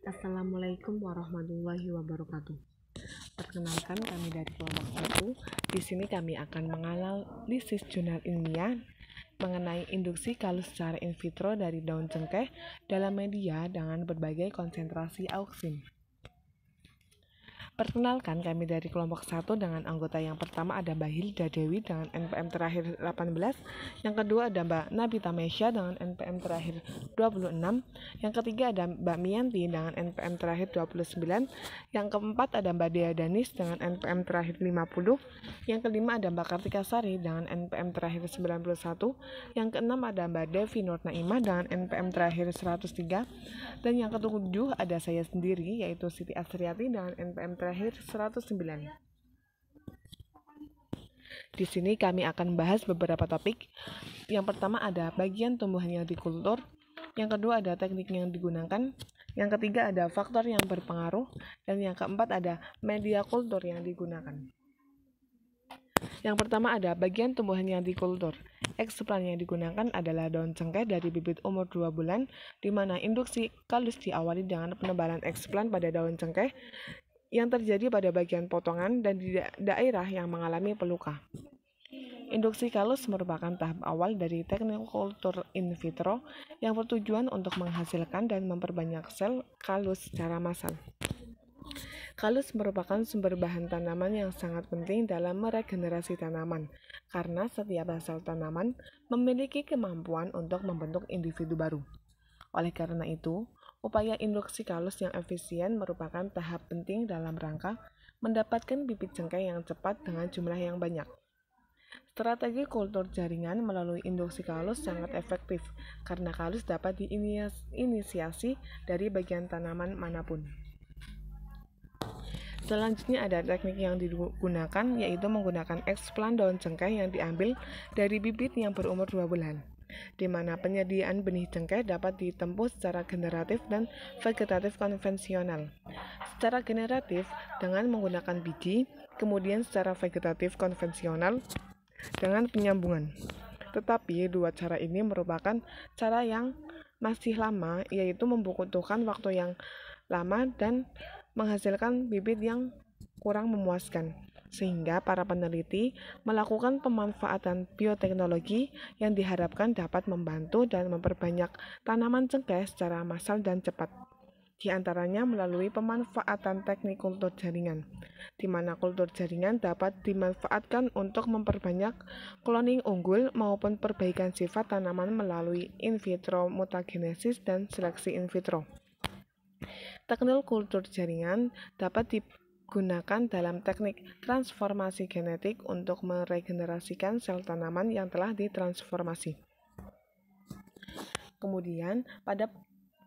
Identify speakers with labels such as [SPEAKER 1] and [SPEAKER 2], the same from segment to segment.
[SPEAKER 1] Assalamualaikum warahmatullahi wabarakatuh. Perkenalkan, kami dari kelompok 1. Di sini kami akan menganalisis jurnal ilmiah mengenai induksi kalus secara in vitro dari daun cengkeh dalam media dengan berbagai konsentrasi auksin. Perkenalkan, kami dari kelompok 1 dengan anggota yang pertama ada Mbak Hilda Dewi dengan NPM terakhir 18, yang kedua ada Mbak Nabita Mesya dengan NPM terakhir 26, yang ketiga ada Mbak Mianti dengan NPM terakhir 29, yang keempat ada Mbak Dea Danis dengan NPM terakhir 50, yang kelima ada Mbak Kartika Sari dengan NPM terakhir 91, yang keenam ada Mbak Devi Nur Naimah dengan NPM terakhir 103, dan yang ketujuh ada saya sendiri yaitu Siti Asriati dengan NPM terakhir 109. Di sini kami akan membahas beberapa topik. Yang pertama ada bagian tumbuhan yang dikultur, yang kedua ada teknik yang digunakan, yang ketiga ada faktor yang berpengaruh, dan yang keempat ada media kultur yang digunakan. Yang pertama ada bagian tumbuhan yang dikultur. Eksplan yang digunakan adalah daun cengkeh dari bibit umur 2 bulan, di mana induksi kalus diawali dengan penebalan eksplan pada daun cengkeh yang terjadi pada bagian potongan dan di daerah yang mengalami peluka. Induksi kalus merupakan tahap awal dari teknik kultur in vitro yang bertujuan untuk menghasilkan dan memperbanyak sel kalus secara massal. Kalus merupakan sumber bahan tanaman yang sangat penting dalam meregenerasi tanaman, karena setiap sel tanaman memiliki kemampuan untuk membentuk individu baru. Oleh karena itu, upaya induksi kalus yang efisien merupakan tahap penting dalam rangka mendapatkan bibit cengkeh yang cepat dengan jumlah yang banyak. Strategi kultur jaringan melalui induksi kalus sangat efektif, karena kalus dapat diinisiasi dari bagian tanaman manapun. Selanjutnya ada teknik yang digunakan, yaitu menggunakan eksplan daun cengkeh yang diambil dari bibit yang berumur 2 bulan, di mana penyediaan benih cengkeh dapat ditempuh secara generatif dan vegetatif konvensional. Secara generatif dengan menggunakan biji, kemudian secara vegetatif konvensional dengan penyambungan. Tetapi dua cara ini merupakan cara yang masih lama, yaitu membutuhkan waktu yang lama dan menghasilkan bibit yang kurang memuaskan, sehingga para peneliti melakukan pemanfaatan bioteknologi yang diharapkan dapat membantu dan memperbanyak tanaman cengkeh secara massal dan cepat. Di antaranya melalui pemanfaatan teknik kultur jaringan, di mana kultur jaringan dapat dimanfaatkan untuk memperbanyak cloning unggul maupun perbaikan sifat tanaman melalui in vitro mutagenesis dan seleksi in vitro. Teknik kultur jaringan dapat digunakan dalam teknik transformasi genetik untuk meregenerasikan sel tanaman yang telah ditransformasi. Kemudian, pada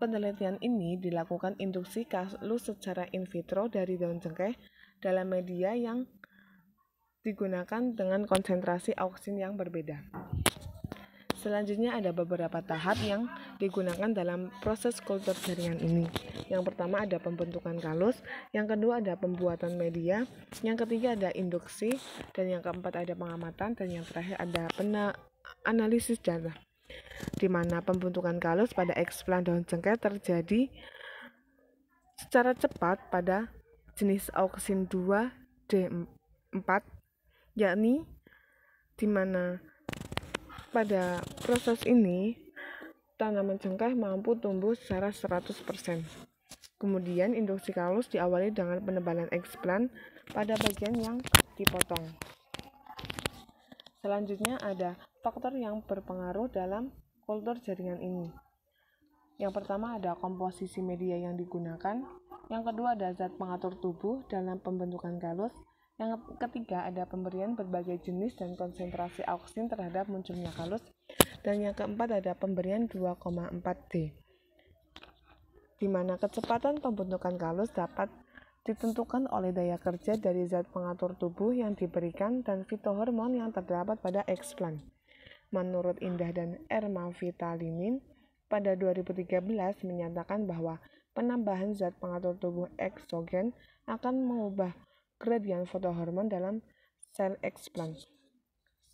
[SPEAKER 1] penelitian ini dilakukan induksi kalus secara in vitro dari daun cengkeh dalam media yang digunakan dengan konsentrasi auksin yang berbeda. Selanjutnya ada beberapa tahap yang digunakan dalam proses kultur jaringan ini. Yang pertama ada pembentukan kalus, yang kedua ada pembuatan media, yang ketiga ada induksi, dan yang keempat ada pengamatan, dan yang terakhir ada analisis data, di mana pembentukan kalus pada eksplan daun cengkeh terjadi secara cepat pada jenis auksin 2D4, yakni di mana pada proses ini, tanaman cengkeh mampu tumbuh secara 100%. Kemudian, induksi kalus diawali dengan penebalan eksplan pada bagian yang dipotong. Selanjutnya ada faktor yang berpengaruh dalam kultur jaringan ini. Yang pertama ada komposisi media yang digunakan, yang kedua ada zat pengatur tubuh dalam pembentukan kalus, yang ketiga ada pemberian berbagai jenis dan konsentrasi auksin terhadap munculnya kalus, dan yang keempat ada pemberian 2,4D, di mana kecepatan pembentukan kalus dapat ditentukan oleh daya kerja dari zat pengatur tubuh yang diberikan dan fitohormon yang terdapat pada eksplan. Menurut Indah dan Erma Vitalinin pada 2013 menyatakan bahwa penambahan zat pengatur tubuh eksogen akan mengubah gradien fotohormon dalam sel eksplan,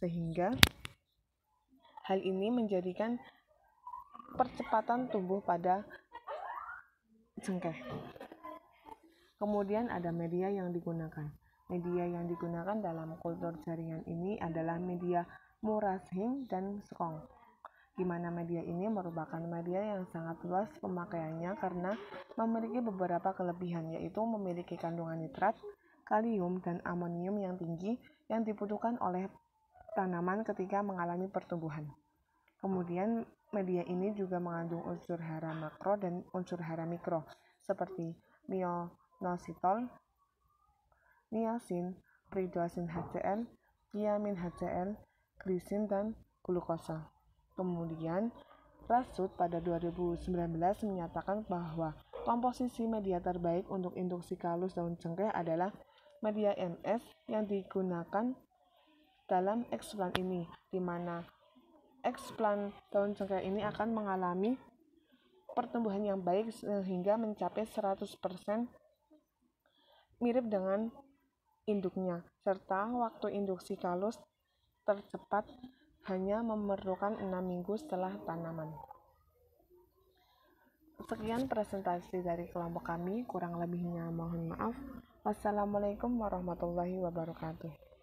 [SPEAKER 1] sehingga hal ini menjadikan percepatan tumbuh pada cengkeh. Kemudian ada media yang digunakan. Media yang digunakan dalam kultur jaringan ini adalah media murashing dan sekong, di mana media ini merupakan media yang sangat luas pemakaiannya karena memiliki beberapa kelebihan, yaitu memiliki kandungan nitrat, kalium, dan amonium yang tinggi yang dibutuhkan oleh tanaman ketika mengalami pertumbuhan. Kemudian media ini juga mengandung unsur hara makro dan unsur hara mikro seperti myoinositol, niacin, pyridoxine HCl, thiamin HCl, glisin, dan glukosa. Kemudian, Rasud pada 2019 menyatakan bahwa komposisi media terbaik untuk induksi kalus daun cengkeh adalah media MS yang digunakan dalam eksplan ini, di mana eksplan daun cengkeh ini akan mengalami pertumbuhan yang baik sehingga mencapai 100% mirip dengan induknya, serta waktu induksi kalus tercepat hanya memerlukan 6 minggu setelah tanaman. Sekian presentasi dari kelompok kami, kurang lebihnya mohon maaf. Wassalamualaikum warahmatullahi wabarakatuh.